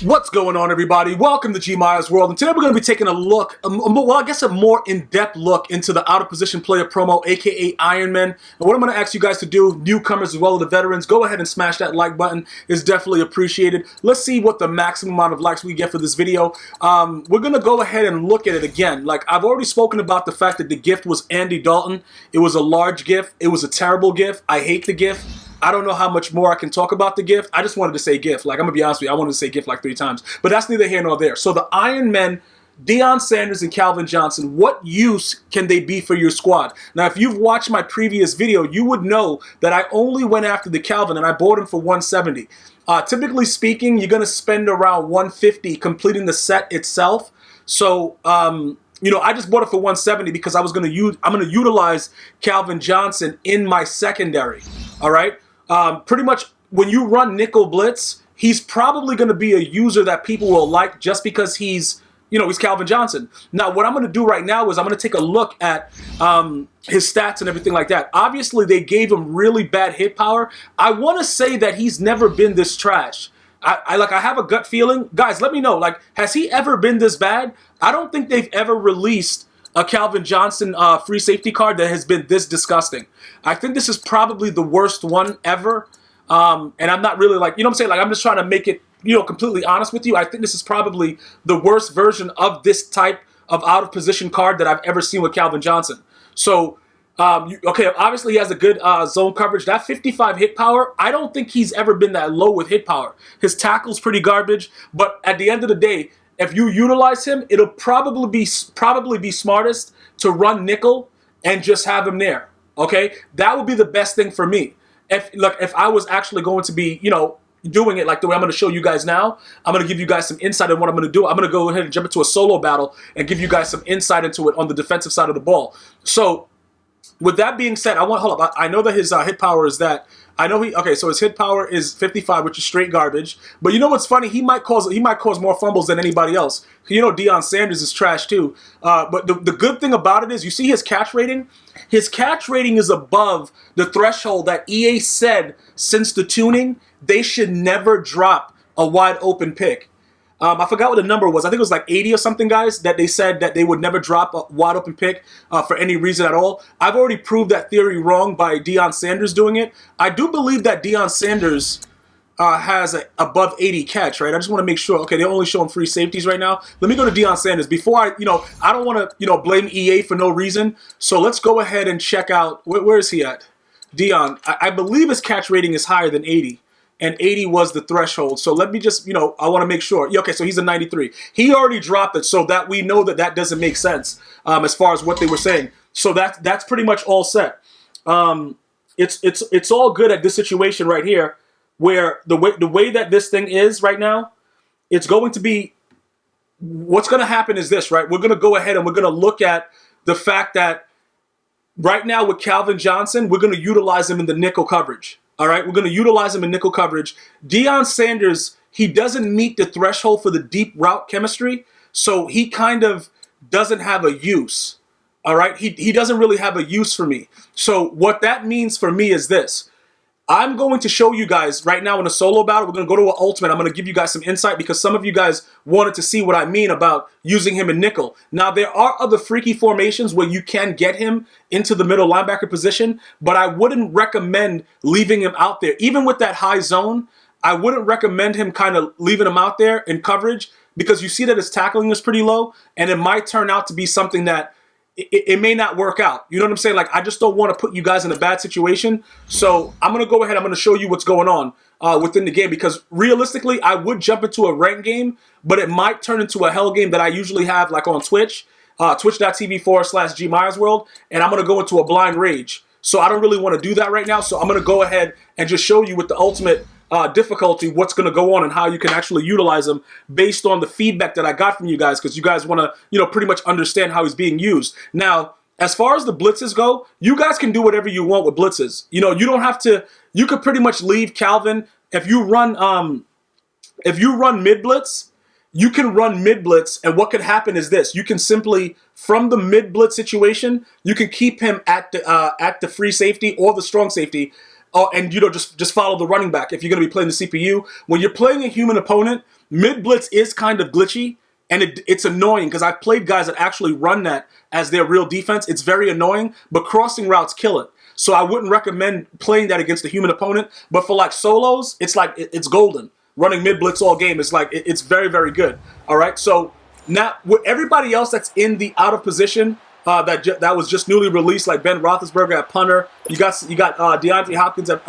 What's going on, everybody? Welcome to GmiasWorld, and today we're going to be taking a look, a more in-depth look into the out-of-position player promo, aka Ironmen. And what I'm going to ask you guys to do, newcomers as well as the veterans, go ahead and smash that like button. It's definitely appreciated. Let's see what the maximum amount of likes we get for this video. We're going to go ahead and look at it again. Like, I've already spoken about the fact that the gift was Andy Dalton. It was a large gift. It was a terrible gift. I hate the gift. I don't know how much more I can talk about the gift. I just wanted to say gift. Like, I'm going to be honest with you, I wanted to say gift like 3 times. But that's neither here nor there. So the Ironmen, Deion Sanders and Calvin Johnson, what use can they be for your squad? Now, if you've watched my previous video, you would know that I only went after the Calvin and I bought him for 170. Typically speaking, you're going to spend around 150 completing the set itself. So, you know, I just bought it for 170 because I'm going to utilize Calvin Johnson in my secondary. All right. Pretty much when you run nickel blitz, he's probably going to be a user that people will like just because he's Calvin Johnson. Now, what I'm going to do right now is I'm going to take a look at his stats and everything like that. Obviously, they gave him really bad hit power. I want to say that he's never been this trash. I have a gut feeling. Guys, let me know. Like, has he ever been this bad? I don't think they've ever released a Calvin Johnson free safety card that has been this disgusting. I think this is probably the worst one ever. And I'm not really like, you know what I'm saying? Like, I'm just trying to make it, completely honest with you. I think this is probably the worst version of this type of out-of-position card that I've ever seen with Calvin Johnson. So, okay, obviously he has a good zone coverage. That 55 hit power, I don't think he's ever been that low with hit power. His tackle's pretty garbage, but at the end of the day, if you utilize him, it'll probably be smartest to run nickel and just have him there. Okay, that would be the best thing for me. If I was actually going to be, doing it like the way I'm going to show you guys now, I'm going to give you guys some insight on what I'm going to do. I'm going to go ahead and jump into a solo battle and give you guys some insight into it on the defensive side of the ball. So, with that being said, hold up. I know that his hit power is that. So his hit power is 55, which is straight garbage. But you know what's funny? He might cause more fumbles than anybody else. Deion Sanders is trash too. But the good thing about it is, you see his catch rating? His catch rating is above the threshold that EA said since the tuning they should never drop a wide open pick. I forgot what the number was. I think it was like 80 or something, guys, that they said that they would never drop a wide open pick for any reason at all. I've already proved that theory wrong by Deion Sanders doing it. I do believe that Deion Sanders has an above 80 catch, right? I just want to make sure. Okay, they're only showing free safeties right now. Let me go to Deion Sanders. Before I don't want to, blame EA for no reason. So let's go ahead and check out, where is he at? Deion, I believe his catch rating is higher than 80. And 80 was the threshold. So let me just, I want to make sure. Yeah, okay, so he's a 93. He already dropped it, so that we know that doesn't make sense as far as what they were saying. So that's pretty much all set. It's all good at this situation right here, where the way that this thing is right now, it's going to be, what's going to happen is this, right? We're going to go ahead and we're going to look at the fact that right now with Calvin Johnson, we're going to utilize him in the nickel coverage. All right, we're going to utilize him in nickel coverage. Deion Sanders, he doesn't meet the threshold for the deep route chemistry, so he kind of doesn't have a use. All right, he doesn't really have a use for me. So what that means for me is this. I'm going to show you guys right now in a solo battle. We're going to go to an ultimate. I'm going to give you guys some insight because some of you guys wanted to see what I mean about using him in nickel. Now, there are other freaky formations where you can get him into the middle linebacker position, but I wouldn't recommend leaving him out there. Even with that high zone, I wouldn't recommend him kind of leaving him out there in coverage because you see that his tackling is pretty low, and it might turn out to be something that it may not work out. You know what I'm saying? Like, I just don't want to put you guys in a bad situation. So I'm going to go ahead. I'm going to show you what's going on within the game because realistically, I would jump into a ranked game, but it might turn into a hell game that I usually have like on Twitch, twitch.tv/GmiasWorld, and I'm going to go into a blind rage. So I don't really want to do that right now. So I'm going to go ahead and just show you with the ultimate difficulty what's going to go on and how you can actually utilize him based on the feedback that I got from you guys, because you guys want to pretty much understand how he's being used. Now, as far as the blitzes go, you guys can do whatever you want with blitzes. You don't have to. You could pretty much leave Calvin if you run mid blitz. You can run mid blitz, and what could happen is this: you can simply, from the mid blitz situation, you can keep him at the free safety or the strong safety. Oh, and just follow the running back if you're going to be playing the CPU. When you're playing a human opponent, mid blitz is kind of glitchy, and it's annoying because I've played guys that actually run that as their real defense. It's very annoying, but crossing routes kill it. So I wouldn't recommend playing that against a human opponent. But for like solos, it's like it's golden. Running mid blitz all game is like it's very, very good. All right. So now with everybody else that's in the out of position. That was just newly released, like Ben Roethlisberger at punter. You got DeAndre Hopkins at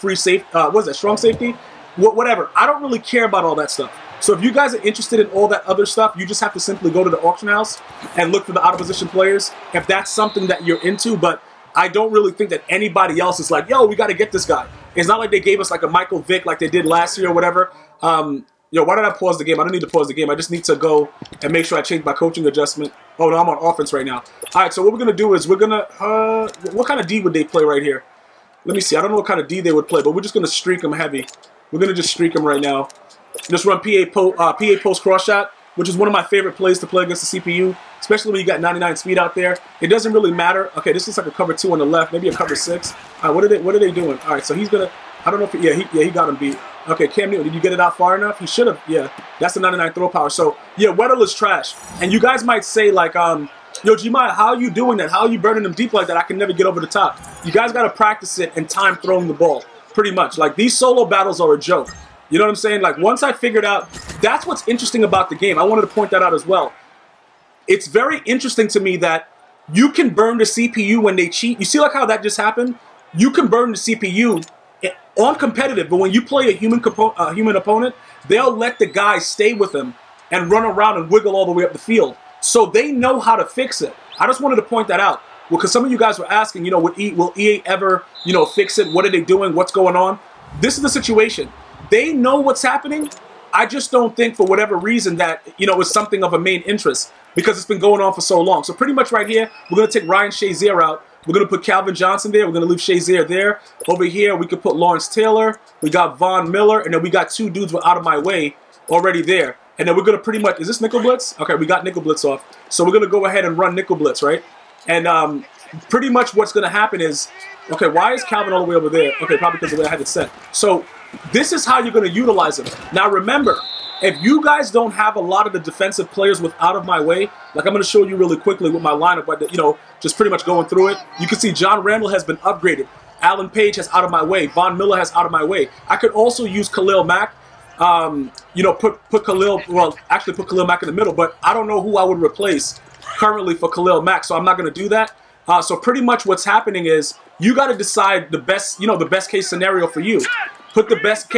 free safety. What is that? Strong safety? Whatever. I don't really care about all that stuff. So if you guys are interested in all that other stuff, you just have to simply go to the auction house and look for the out of position players if that's something that you're into. But I don't really think that anybody else is like, yo, we got to get this guy. It's not like they gave us like a Michael Vick like they did last year or whatever. Why did I pause the game? I don't need to pause the game. I just need to go and make sure I change my coaching adjustment. Oh, no, I'm on offense right now. All right, so what we're going to do is we're going to... what kind of D would they play right here? Let me see. I don't know what kind of D they would play, but we're just going to streak them heavy. We're going to just streak them right now. Just run PA post cross shot, which is one of my favorite plays to play against the CPU, especially when you got 99 speed out there. It doesn't really matter. Okay, this looks like a cover 2 on the left, maybe a cover 6. All right, what are they doing? All right, so he's going to... I don't know if... he got him beat. Okay, Cam Newton, did you get it out far enough? He should have. Yeah, that's the 99 throw power. So, yeah, Weddle is trash. And you guys might say, like, yo, Gmias, how are you doing that? How are you burning them deep like that? I can never get over the top. You guys got to practice it and time throwing the ball, pretty much. Like, these solo battles are a joke. You know what I'm saying? Like, once I figured out, that's what's interesting about the game. I wanted to point that out as well. It's very interesting to me that you can burn the CPU when they cheat. You see, like, how that just happened? You can burn the CPU on competitive, but when you play a human opponent, they'll let the guy stay with them and run around and wiggle all the way up the field. So they know how to fix it. I just wanted to point that out because some of you guys were asking, will EA ever, fix it? What are they doing? What's going on? This is the situation. They know what's happening. I just don't think for whatever reason that, is something of a main interest because it's been going on for so long. So pretty much right here, we're going to take Ryan Shazier out. We're going to put Calvin Johnson there. We're going to leave Shazier there. Over here, we could put Lawrence Taylor. We got Von Miller. And then we got 2 dudes with out of my way already there. And then we're going to pretty much... Is this nickel blitz? Okay, we got nickel blitz off. So we're going to go ahead and run nickel blitz, right? And pretty much what's going to happen is... Okay, why is Calvin all the way over there? Okay, probably because of the way I have it set. So this is how you're going to utilize him. Now remember... If you guys don't have a lot of the defensive players with out of my way, like I'm going to show you really quickly with my lineup, just pretty much going through it. You can see John Randall has been upgraded. Alan Page has out of my way. Von Miller has out of my way. I could also use Khalil Mack. Put Khalil Mack in the middle, but I don't know who I would replace currently for Khalil Mack, so I'm not going to do that. So pretty much what's happening is you got to decide the best case scenario for you. Put the best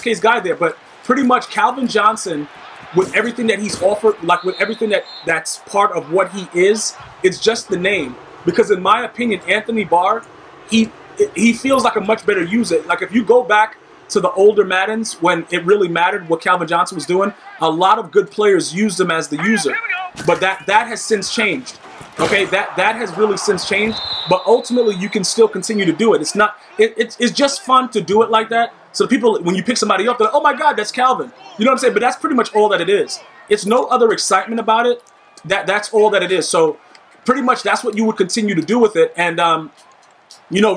case guy there, but pretty much Calvin Johnson, with everything that he's offered, like with everything that's part of what he is, it's just the name. Because in my opinion, Anthony Barr, he feels like a much better user. Like if you go back to the older Maddens when it really mattered what Calvin Johnson was doing, a lot of good players used him as the user. But that has since changed. Okay, that has really since changed. But ultimately, you can still continue to do it. It's just fun to do it like that. So people, when you pick somebody up, they're like, oh my God, that's Calvin. You know what I'm saying? But that's pretty much all that it is. It's no other excitement about it. That's all that it is. So pretty much that's what you would continue to do with it. And,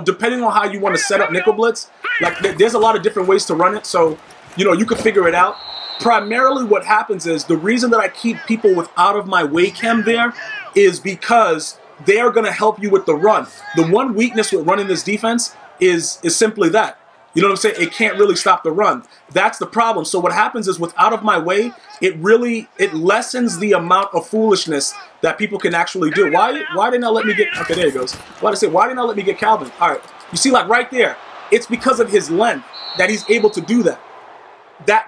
depending on how you want to set up Nickel Blitz, like there's a lot of different ways to run it. So, you can figure it out. Primarily what happens is the reason that I keep people with out of my way chem there is because they are going to help you with the run. The one weakness with running this defense is simply that. You know what I'm saying? It can't really stop the run. That's the problem. So what happens is with out of my way, it lessens the amount of foolishness that people can actually do. Why didn't I let me get... Okay, there he goes. Why didn't I let me get Calvin? All right. You see, like right there, it's because of his length that he's able to do that.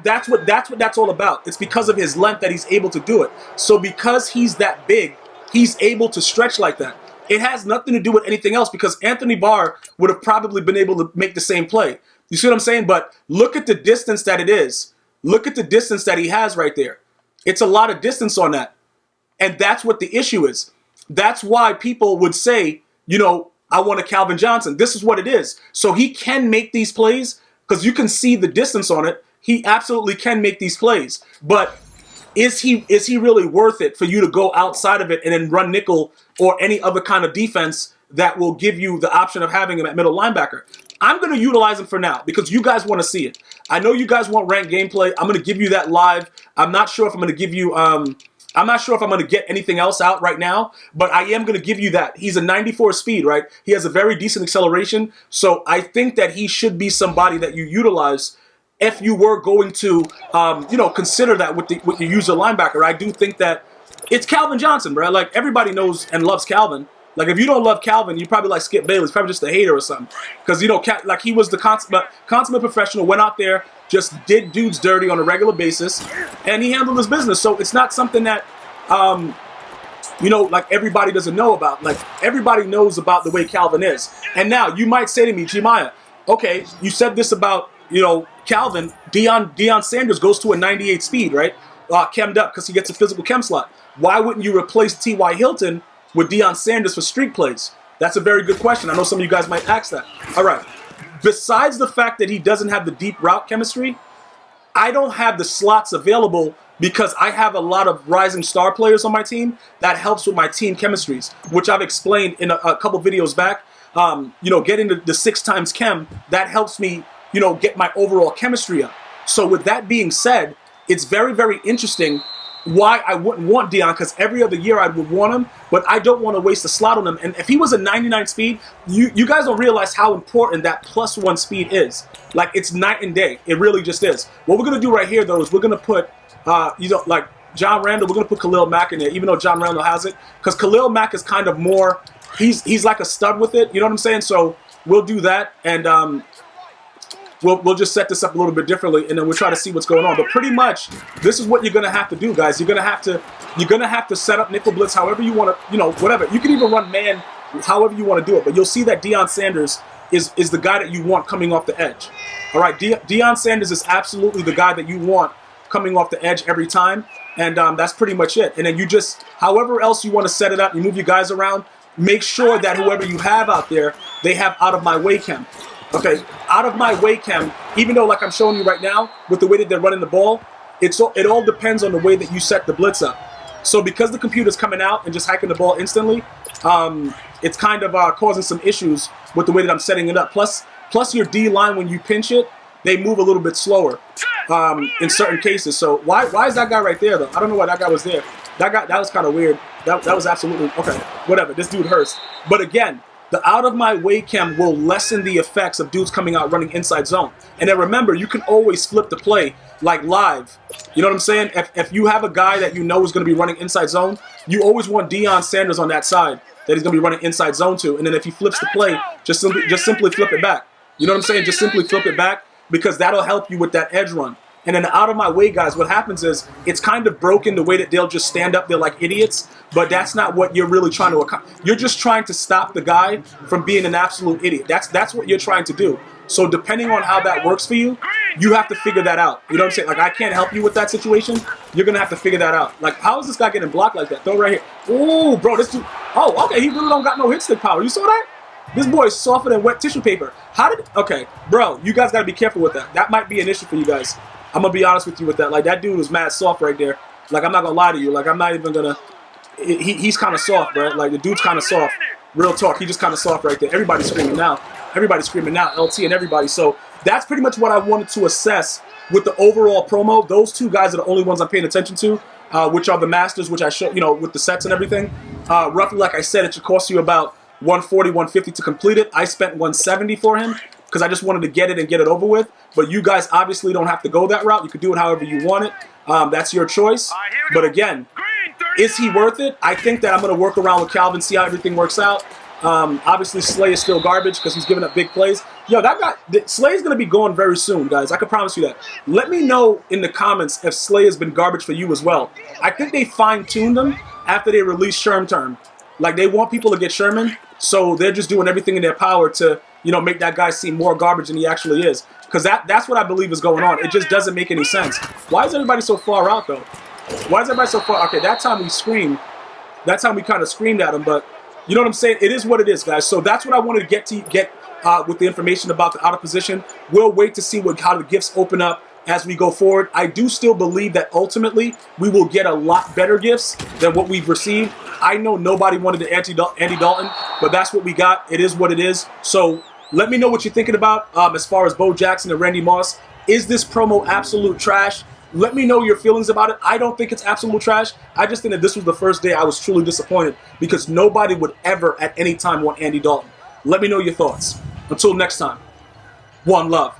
That's what that's all about. It's because of his length that he's able to do it. So because he's that big, he's able to stretch like that. It has nothing to do with anything else because Anthony Barr would have probably been able to make the same play. You see what I'm saying? But look at the distance that it is. Look at the distance that he has right there. It's a lot of distance on that. And that's what the issue is. That's why people would say, I want a Calvin Johnson. This is what it is. So he can make these plays because you can see the distance on it. He absolutely can make these plays. But is he really worth it for you to go outside of it and then run nickel or any other kind of defense that will give you the option of having him at middle linebacker? I'm going to utilize him for now because you guys want to see it. I know you guys want ranked gameplay. I'm going to give you that live. I'm not sure if I'm going to give you, I'm not sure if I'm going to get anything else out right now, but I am going to give you that. He's a 94 speed, right? He has a very decent acceleration. So I think that he should be somebody that you utilize if you were going to, you know, consider that with your user linebacker. I do think that it's Calvin Johnson, bro. Like, everybody knows and loves Calvin. Like, if you don't love Calvin, you probably like Skip Bayless. Probably just a hater or something. Because, you know, like, he was the consummate professional, went out there, just did dudes dirty on a regular basis, and he handled his business. So it's not something that, you know, like, everybody doesn't know about. Like, everybody knows about the way Calvin is. And now, you might say to me, Gmia, okay, you said this about, you know, Calvin. Deion Sanders goes to a 98 speed, right? Chemmed up because he gets a physical chem slot. Why wouldn't you replace T.Y. Hilton with Deion Sanders for streak plays? That's a very good question. I know some of you guys might ask that. All right. Besides the fact that he doesn't have the deep route chemistry, I don't have the slots available because I have a lot of rising star players on my team that helps with my team chemistries, which I've explained in a couple videos back. You know, getting the 6 times chem, that helps me, you know, get my overall chemistry up. So with that being said, it's very, very interesting why I wouldn't want Deion, because every other year I would want him, but I don't want to waste a slot on him. And if he was a 99 speed, you guys don't realize how important that +1 speed is. Like, it's night and day. It really just is. What we're going to do right here, though, is we're going to put, you know, like John Randall, we're going to put Khalil Mack in there, even though John Randall has it, because Khalil Mack is kind of more, he's like a stud with it, you know what I'm saying? So we'll do that, and We'll just set this up a little bit differently, and then we'll try to see what's going on. But pretty much, this is what you're gonna have to do, guys. You're gonna have to set up nickel blitz however you want to, you know, whatever. You can even run man, however you want to do it. But you'll see that Deion Sanders is the guy that you want coming off the edge. All right, Deion Sanders is absolutely the guy that you want coming off the edge every time, and that's pretty much it. And then you just, however else you want to set it up, you move your guys around. Make sure that whoever you have out there, they have out of my way chem. Okay, out of my way chem, even though, like I'm showing you right now, with the way that they're running the ball, it all depends on the way that you set the blitz up. So because the computer's coming out and just hiking the ball instantly, it's kind of causing some issues with the way that I'm setting it up. Plus your D-line, when you pinch it, they move a little bit slower in certain cases. So why is that guy right there, though? I don't know why that guy was there. That was kind of weird. That was absolutely, okay, whatever. This dude hurts. But again, the out-of-my-way chem will lessen the effects of dudes coming out running inside zone. And then remember, you can always flip the play, like live. You know what I'm saying? If you have a guy that you know is going to be running inside zone, you always want Deion Sanders on that side that he's going to be running inside zone to. And then if he flips the play, just simply flip it back. You know what I'm saying? Just simply flip it back, because that'll help you with that edge run. And then the out-of-my-way guys, what happens is it's kind of broken the way that they'll just stand up there like idiots, but that's not what you're really trying to accomplish. You're just trying to stop the guy from being an absolute idiot. That's what you're trying to do. So depending on how that works for you, you have to figure that out. You know what I'm saying? Like, I can't help you with that situation. You're going to have to figure that out. Like, how is this guy getting blocked like that? Throw it right here. Oh, bro, this dude. Oh, okay, he really don't got no hit stick power. You saw that? This boy is softer than wet tissue paper. Okay, bro, you guys got to be careful with that. That might be an issue for you guys. I'm going to be honest with you with that. Like, that dude was mad soft right there. Like, I'm not going to lie to you. Like, I'm not even going to... He's kind of soft, bro. Like, the dude's kind of soft. Real talk. He just kind of soft right there. Everybody's screaming now. Everybody's screaming now. LT and everybody. So, that's pretty much what I wanted to assess with the overall promo. Those two guys are the only ones I'm paying attention to, which are the masters, which I show, you know, with the sets and everything. Roughly, like I said, it should cost you about $140, $150 to complete it. I spent $170 for him, because I just wanted to get it and get it over with. But you guys obviously don't have to go that route. You can do it however you want it. That's your choice. But again, is he worth it? I think that I'm going to work around with Calvin, see how everything works out. Obviously, Slay is still garbage because he's giving up big plays. Yo, Slay's going to be going very soon, guys. I can promise you that. Let me know in the comments if Slay has been garbage for you as well. I think they fine-tuned him after they released Sherm Term. Like, they want people to get Sherman, so they're just doing everything in their power to, you know, make that guy seem more garbage than he actually is. Because that's what I believe is going on. It just doesn't make any sense. Why is everybody so far out, though? Why is everybody so far? Okay, that time we screamed. That time we kind of screamed at him, but you know what I'm saying? It is what it is, guys. So that's what I wanted to get with the information about the out of position. We'll wait to see how the gifts open up as we go forward. I do still believe that ultimately we will get a lot better gifts than what we've received. I know nobody wanted the Andy Dalton, but that's what we got. It is what it is. So Let me know what you're thinking about as far as Bo Jackson and Randy Moss. Is this promo absolute trash? Let me know your feelings about it. I don't think it's absolute trash. I just think that this was the first day I was truly disappointed because nobody would ever at any time want Andy Dalton. Let me know your thoughts. Until next time, one love.